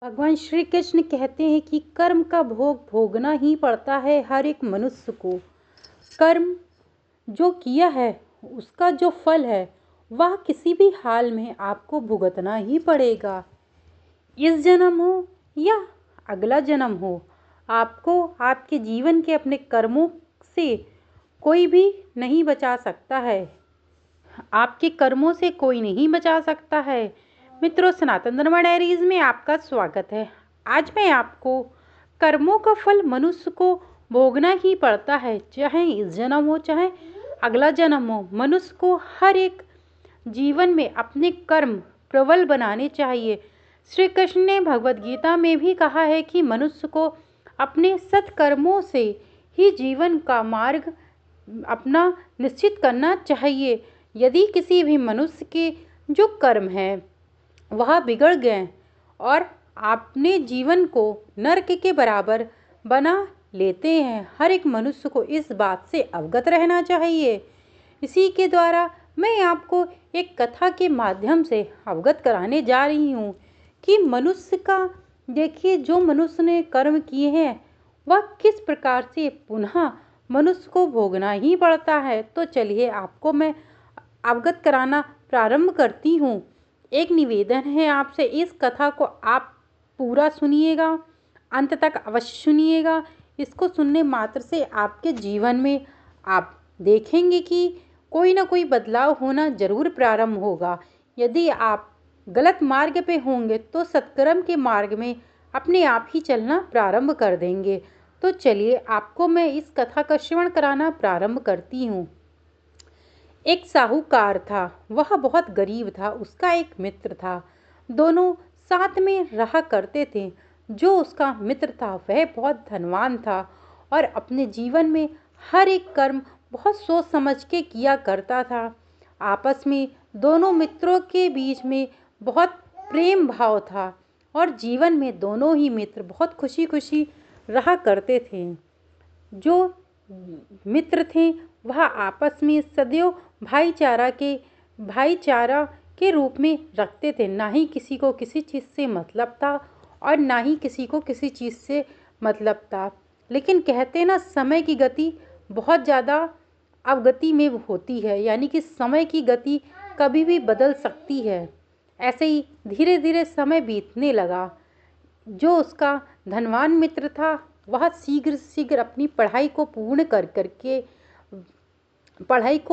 भगवान श्री कृष्ण कहते हैं कि कर्म का भोग भोगना ही पड़ता है हर एक मनुष्य को। कर्म जो किया है उसका जो फल है वह किसी भी हाल में आपको भुगतना ही पड़ेगा। इस जन्म हो या अगला जन्म हो, आपको आपके जीवन के अपने कर्मों से कोई भी नहीं बचा सकता है। आपके कर्मों से कोई नहीं बचा सकता है। मित्रों, सनातन धर्म डायरीज में आपका स्वागत है। आज मैं आपको कर्मों का फल मनुष्य को भोगना ही पड़ता है, चाहे इस जन्म हो चाहे अगला जन्म हो। मनुष्य को हर एक जीवन में अपने कर्म प्रबल बनाने चाहिए। श्री कृष्ण ने भगवद गीता में भी कहा है कि मनुष्य को अपने सत्कर्मों से ही जीवन का मार्ग अपना निश्चित करना चाहिए। यदि किसी भी मनुष्य के जो कर्म है वह बिगड़ गए और अपने जीवन को नरक के बराबर बना लेते हैं, हर एक मनुष्य को इस बात से अवगत रहना चाहिए। इसी के द्वारा मैं आपको एक कथा के माध्यम से अवगत कराने जा रही हूँ कि मनुष्य का देखिए, जो मनुष्य ने कर्म किए हैं वह किस प्रकार से पुनः मनुष्य को भोगना ही पड़ता है। तो चलिए आपको मैं अवगत कराना प्रारंभ करती हूँ। एक निवेदन है आपसे, इस कथा को आप पूरा सुनिएगा, अंत तक अवश्य सुनिएगा। इसको सुनने मात्र से आपके जीवन में आप देखेंगे कि कोई ना कोई बदलाव होना जरूर प्रारंभ होगा। यदि आप गलत मार्ग पे होंगे तो सत्कर्म के मार्ग में अपने आप ही चलना प्रारंभ कर देंगे। तो चलिए आपको मैं इस कथा का श्रवण कराना प्रारंभ करती हूँ। एक साहूकार था, वह बहुत गरीब था। उसका एक मित्र था, दोनों साथ में रहा करते थे। जो उसका मित्र था वह बहुत धनवान था और अपने जीवन में हर एक कर्म बहुत सोच समझ के किया करता था। आपस में दोनों मित्रों के बीच में बहुत प्रेम भाव था और जीवन में दोनों ही मित्र बहुत खुशी खुशी रहा करते थे। जो मित्र थे वह आपस में सदैव भाईचारा के रूप में रखते थे। ना ही किसी को किसी चीज़ से मतलब था और ना ही किसी को किसी चीज़ से मतलब था। लेकिन कहते ना, समय की गति बहुत ज़्यादा अवगति में होती है, यानी कि समय की गति कभी भी बदल सकती है। ऐसे ही धीरे धीरे समय बीतने लगा। जो उसका धनवान मित्र था वह शीघ्र शीघ्र अपनी पढ़ाई को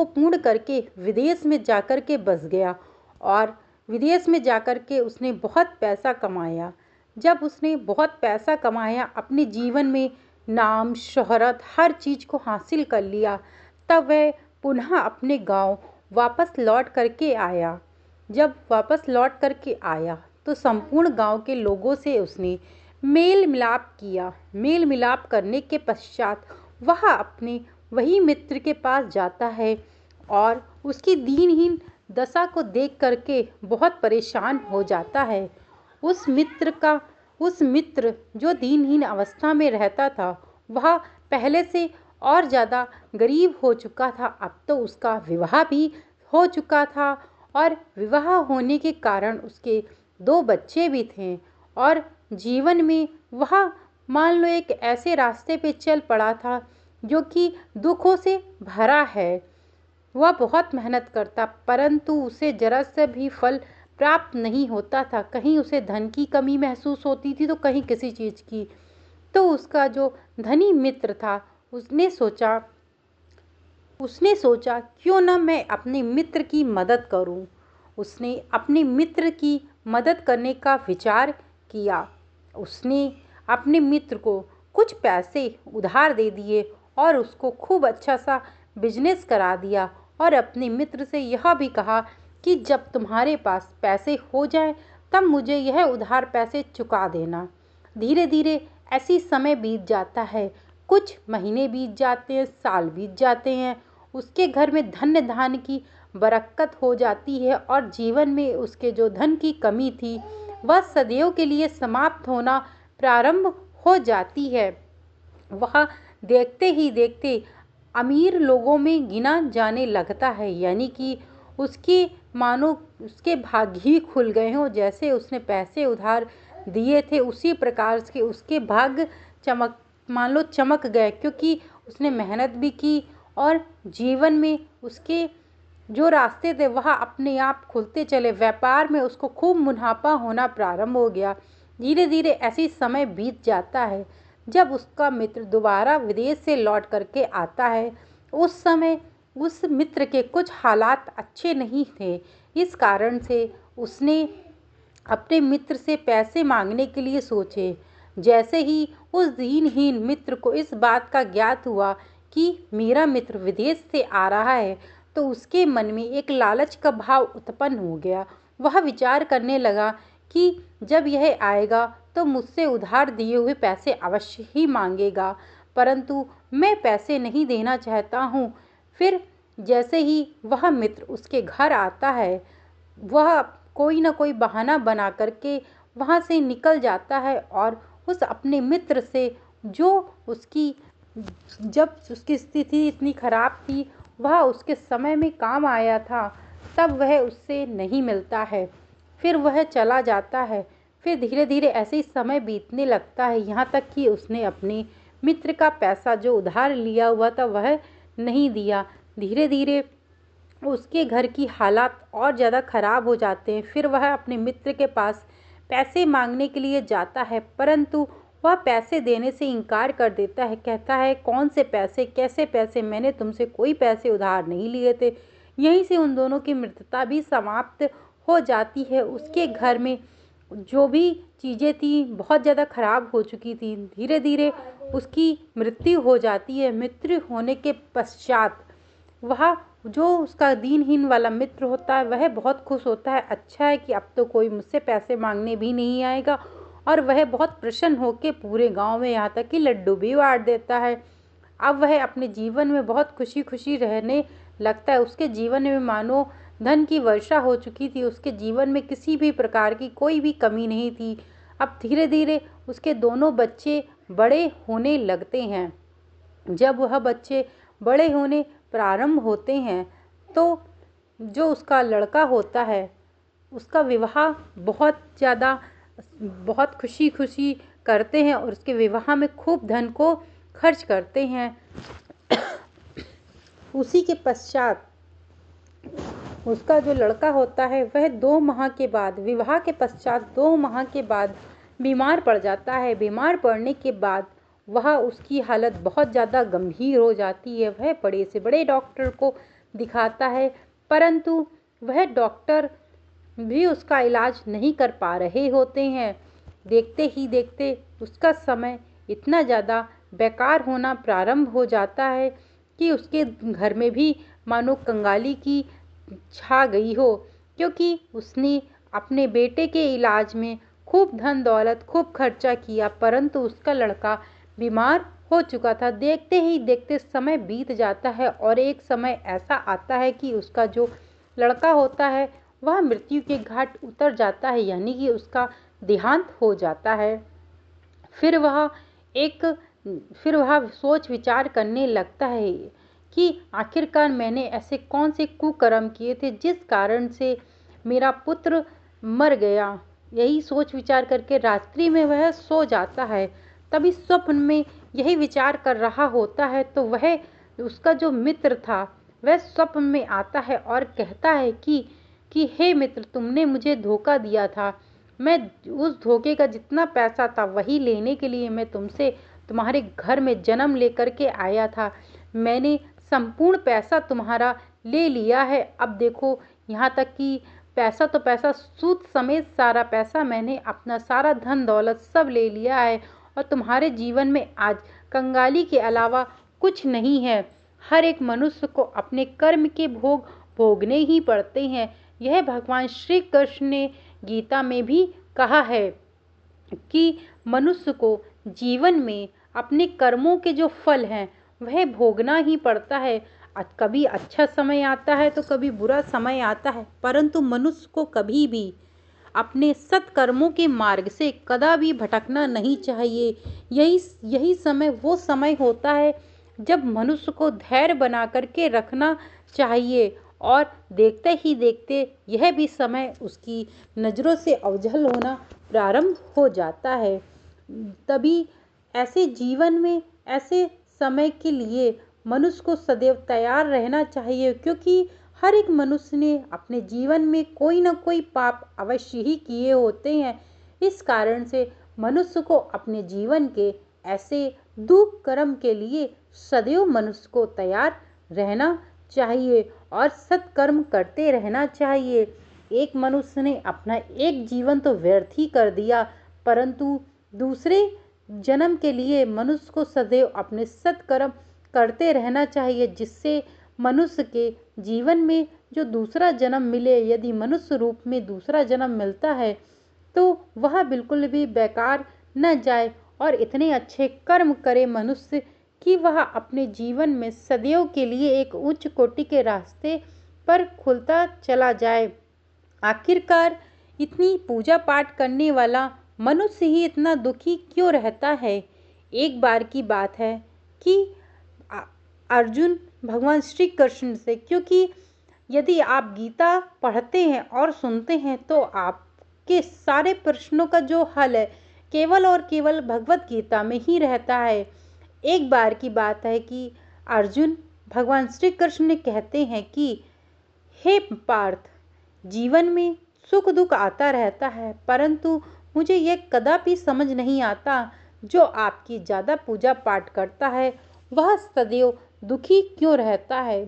पूर्ण करके विदेश में जाकर के बस गया और विदेश में जाकर के उसने बहुत पैसा कमाया। जब उसने बहुत पैसा कमाया, अपने जीवन में नाम शोहरत हर चीज़ को हासिल कर लिया, तब वह पुनः अपने गांव वापस लौट करके आया। जब वापस लौट करके आया तो संपूर्ण गांव के लोगों से उसने मेल मिलाप किया। मेल मिलाप करने के पश्चात वह अपने वही मित्र के पास जाता है और उसकी दीनहीन दशा को देख करके बहुत परेशान हो जाता है। उस मित्र जो दीनहीन अवस्था में रहता था वह पहले से और ज़्यादा गरीब हो चुका था। अब तो उसका विवाह भी हो चुका था और विवाह होने के कारण उसके 2 बच्चे भी थे और जीवन में वह मान लो एक ऐसे रास्ते पे चल पड़ा था जो कि दुखों से भरा है। वह बहुत मेहनत करता परंतु उसे जरा से भी फल प्राप्त नहीं होता था। कहीं उसे धन की कमी महसूस होती थी तो कहीं किसी चीज़ की। तो उसका जो धनी मित्र था उसने सोचा क्यों ना मैं अपने मित्र की मदद करूं। उसने अपने मित्र की मदद करने का विचार किया। उसने अपने मित्र को कुछ पैसे उधार दे दिए और उसको खूब अच्छा सा बिजनेस करा दिया और अपने मित्र से यह भी कहा कि जब तुम्हारे पास पैसे हो जाएं तब मुझे यह उधार पैसे चुका देना। धीरे धीरे ऐसी समय बीत जाता है, कुछ महीने बीत जाते हैं, साल बीत जाते हैं। उसके घर में धन्य धान्य की बरकत हो जाती है और जीवन में उसके जो धन की कमी थी वह सदैव के लिए समाप्त होना प्रारंभ हो जाती है। वह देखते ही देखते अमीर लोगों में गिना जाने लगता है, यानी कि उसकी मानो उसके भाग्य ही खुल गए हों। जैसे उसने पैसे उधार दिए थे उसी प्रकार से उसके भाग्य मान लो चमक गए, क्योंकि उसने मेहनत भी की और जीवन में उसके जो रास्ते थे वह अपने आप खुलते चले। व्यापार में उसको खूब मुनाफा होना प्रारंभ हो गया। धीरे धीरे ऐसे समय बीत जाता है। जब उसका मित्र दोबारा विदेश से लौट करके आता है, उस समय उस मित्र के कुछ हालात अच्छे नहीं थे। इस कारण से उसने अपने मित्र से पैसे मांगने के लिए सोचे। जैसे ही उस दीनहीन मित्र को इस बात का ज्ञात हुआ कि मेरा मित्र विदेश से आ रहा है, तो उसके मन में एक लालच का भाव उत्पन्न हो गया। वह विचार करने लगा कि जब यह आएगा तो मुझसे उधार दिए हुए पैसे अवश्य ही मांगेगा, परंतु मैं पैसे नहीं देना चाहता हूँ। फिर जैसे ही वह मित्र उसके घर आता है, वह कोई ना कोई बहाना बना करके वहाँ से निकल जाता है और उस अपने मित्र से जो उसकी जब उसकी स्थिति इतनी खराब थी, वह उसके समय में काम आया था, तब वह उससे नहीं मिलता है। फिर वह चला जाता है। फिर धीरे धीरे ऐसे ही समय बीतने लगता है, यहाँ तक कि उसने अपने मित्र का पैसा जो उधार लिया हुआ था वह नहीं दिया। धीरे धीरे उसके घर की हालात और ज़्यादा ख़राब हो जाते हैं। फिर वह अपने मित्र के पास पैसे मांगने के लिए जाता है, परंतु वह पैसे देने से इनकार कर देता है। कहता है, कौन से पैसे, कैसे पैसे, मैंने तुमसे कोई पैसे उधार नहीं लिए थे। यहीं से उन दोनों की मित्रता भी समाप्त हो जाती है। उसके घर में जो भी चीज़ें थी बहुत ज़्यादा ख़राब हो चुकी थी। धीरे धीरे उसकी मृत्यु हो जाती है। मृत्यु होने के पश्चात वह जो उसका दीनहीन वाला मित्र होता है वह बहुत खुश होता है। अच्छा है कि अब तो कोई मुझसे पैसे मांगने भी नहीं आएगा, और वह बहुत प्रसन्न होकर पूरे गांव में यहाँ तक कि लड्डू भी बांट देता है। अब वह अपने जीवन में बहुत खुशी खुशी रहने लगता है। उसके जीवन में मानो धन की वर्षा हो चुकी थी। उसके जीवन में किसी भी प्रकार की कोई भी कमी नहीं थी। अब धीरे धीरे उसके दोनों बच्चे बड़े होने लगते हैं। जब वह बच्चे बड़े होने प्रारंभ होते हैं, तो जो उसका लड़का होता है उसका विवाह बहुत खुशी खुशी करते हैं और उसके विवाह में खूब धन को खर्च करते हैं। उसी के पश्चात उसका जो लड़का होता है वह 2 माह के बाद, विवाह के पश्चात 2 माह के बाद बीमार पड़ जाता है। बीमार पड़ने के बाद वह उसकी हालत बहुत ज़्यादा गंभीर हो जाती है। वह बड़े से बड़े डॉक्टर को दिखाता है, परंतु वह डॉक्टर भी उसका इलाज नहीं कर पा रहे होते हैं। देखते ही देखते उसका समय इतना ज़्यादा बेकार होना प्रारंभ हो जाता है कि उसके घर में भी मानो कंगाली की छा गई हो, क्योंकि उसने अपने बेटे के इलाज में खूब धन दौलत खूब खर्चा किया, परंतु उसका लड़का बीमार हो चुका था। देखते ही देखते समय बीत जाता है और एक समय ऐसा आता है कि उसका जो लड़का होता है वह मृत्यु के घाट उतर जाता है, यानी कि उसका देहांत हो जाता है। फिर वह सोच विचार करने लगता है कि आखिरकार मैंने ऐसे कौन से कुकर्म किए थे जिस कारण से मेरा पुत्र मर गया। यही सोच विचार करके रात्रि में वह सो जाता है। तभी स्वप्न में यही विचार कर रहा होता है तो वह उसका जो मित्र था वह स्वप्न में आता है और कहता है कि हे मित्र, तुमने मुझे धोखा दिया था। मैं उस धोखे का जितना पैसा था वही लेने के लिए मैं तुमसे तुम्हारे घर में जन्म लेकर के आया था। मैंने संपूर्ण पैसा तुम्हारा ले लिया है। अब देखो, यहाँ तक कि पैसा तो पैसा, सूद समेत सारा पैसा मैंने, अपना सारा धन दौलत सब ले लिया है और तुम्हारे जीवन में आज कंगाली के अलावा कुछ नहीं है। हर एक मनुष्य को अपने कर्म के भोग भोगने ही पड़ते हैं। यह भगवान श्री कृष्ण ने गीता में भी कहा है कि मनुष्य को जीवन में अपने कर्मों के जो फल हैं वह भोगना ही पड़ता है। कभी अच्छा समय आता है तो कभी बुरा समय आता है, परंतु मनुष्य को कभी भी अपने सत्कर्मों के मार्ग से कदापि भटकना नहीं चाहिए। यही समय वो समय होता है जब मनुष्य को धैर्य बना करके रखना चाहिए, और देखते ही देखते यह भी समय उसकी नज़रों से ओझल होना प्रारंभ हो जाता है। तभी ऐसे जीवन में ऐसे समय के लिए मनुष्य को सदैव तैयार रहना चाहिए, क्योंकि हर एक मनुष्य ने अपने जीवन में कोई ना कोई पाप अवश्य ही किए होते हैं। इस कारण से मनुष्य को अपने जीवन के ऐसे दुख कर्म के लिए सदैव मनुष्य को तैयार रहना चाहिए और सत्कर्म करते रहना चाहिए। एक मनुष्य ने अपना एक जीवन तो व्यर्थ ही कर दिया, परंतु दूसरे जन्म के लिए मनुष्य को सदैव अपने सत्कर्म करते रहना चाहिए, जिससे मनुष्य के जीवन में जो दूसरा जन्म मिले, यदि मनुष्य रूप में दूसरा जन्म मिलता है तो वह बिल्कुल भी बेकार न जाए और इतने अच्छे कर्म करे मनुष्य कि वह अपने जीवन में सदैव के लिए एक उच्च कोटि के रास्ते पर खुलता चला जाए। आखिरकार इतनी पूजा पाठ करने वाला मनुष्य ही इतना दुखी क्यों रहता है? एक बार की बात है कि अर्जुन भगवान श्री कृष्ण से, क्योंकि यदि आप गीता पढ़ते हैं और सुनते हैं तो आपके सारे प्रश्नों का जो हल है केवल और केवल भगवत गीता में ही रहता है। एक बार की बात है कि अर्जुन भगवान श्री कृष्ण ने कहते हैं कि हे पार्थ, जीवन में सुख दुख आता रहता है, परंतु मुझे यह कदापि समझ नहीं आता जो आपकी ज़्यादा पूजा पाठ करता है वह सदैव दुखी क्यों रहता है।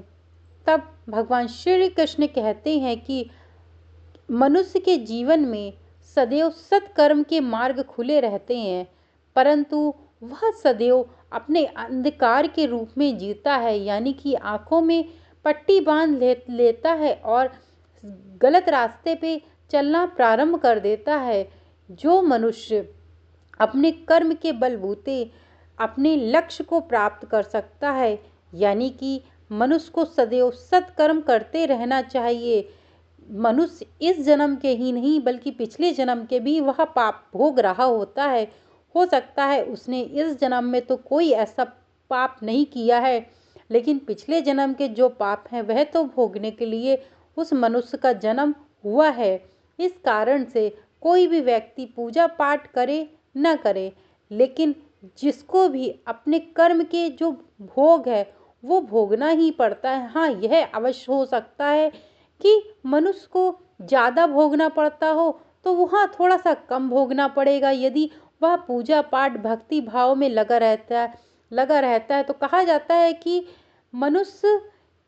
तब भगवान श्री कृष्ण कहते हैं कि मनुष्य के जीवन में सदैव सत्कर्म के मार्ग खुले रहते हैं, परंतु वह सदैव अपने अंधकार के रूप में जीता है, यानी कि आंखों में पट्टी बांध लेता है और गलत रास्ते पे चलना प्रारंभ कर देता है। जो मनुष्य अपने कर्म के बलबूते अपने लक्ष्य को प्राप्त कर सकता है, यानी कि मनुष्य को सदैव सत्कर्म करते रहना चाहिए। मनुष्य इस जन्म के ही नहीं बल्कि पिछले जन्म के भी वह पाप भोग रहा होता है। हो सकता है उसने इस जन्म में तो कोई ऐसा पाप नहीं किया है, लेकिन पिछले जन्म के जो पाप हैं वह तो भोगने के लिए उस मनुष्य का जन्म हुआ है। इस कारण से कोई भी व्यक्ति पूजा पाठ करे न करे, लेकिन जिसको भी अपने कर्म के जो भोग है वो भोगना ही पड़ता है। हाँ, यह अवश्य हो सकता है कि मनुष्य को ज़्यादा भोगना पड़ता हो तो वहाँ थोड़ा सा कम भोगना पड़ेगा, यदि वह पूजा पाठ भक्ति भाव में लगा रहता है। तो कहा जाता है कि मनुष्य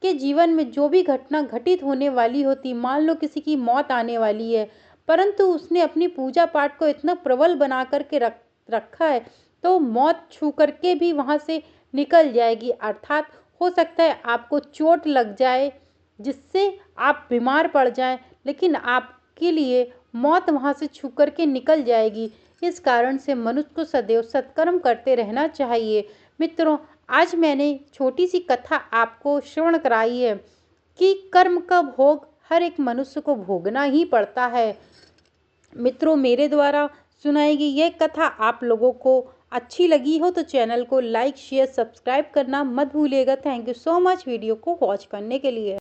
के जीवन में जो भी घटना घटित होने वाली होती, मान लो किसी की मौत आने वाली है, परंतु उसने अपनी पूजा पाठ को इतना प्रबल बना करके रखा है तो मौत छू करके भी वहाँ से निकल जाएगी। अर्थात हो सकता है आपको चोट लग जाए जिससे आप बीमार पड़ जाएं, लेकिन आपके लिए मौत वहाँ से छू करके निकल जाएगी। इस कारण से मनुष्य को सदैव सत्कर्म करते रहना चाहिए। मित्रों, आज मैंने छोटी सी कथा आपको श्रवण कराई है कि कर्म का भोग हर एक मनुष्य को भोगना ही पड़ता है। मित्रों, मेरे द्वारा सुनाई गई यह कथा आप लोगों को अच्छी लगी हो तो चैनल को लाइक शेयर सब्सक्राइब करना मत भूलिएगा। Thank you so much video को वॉच करने के लिए।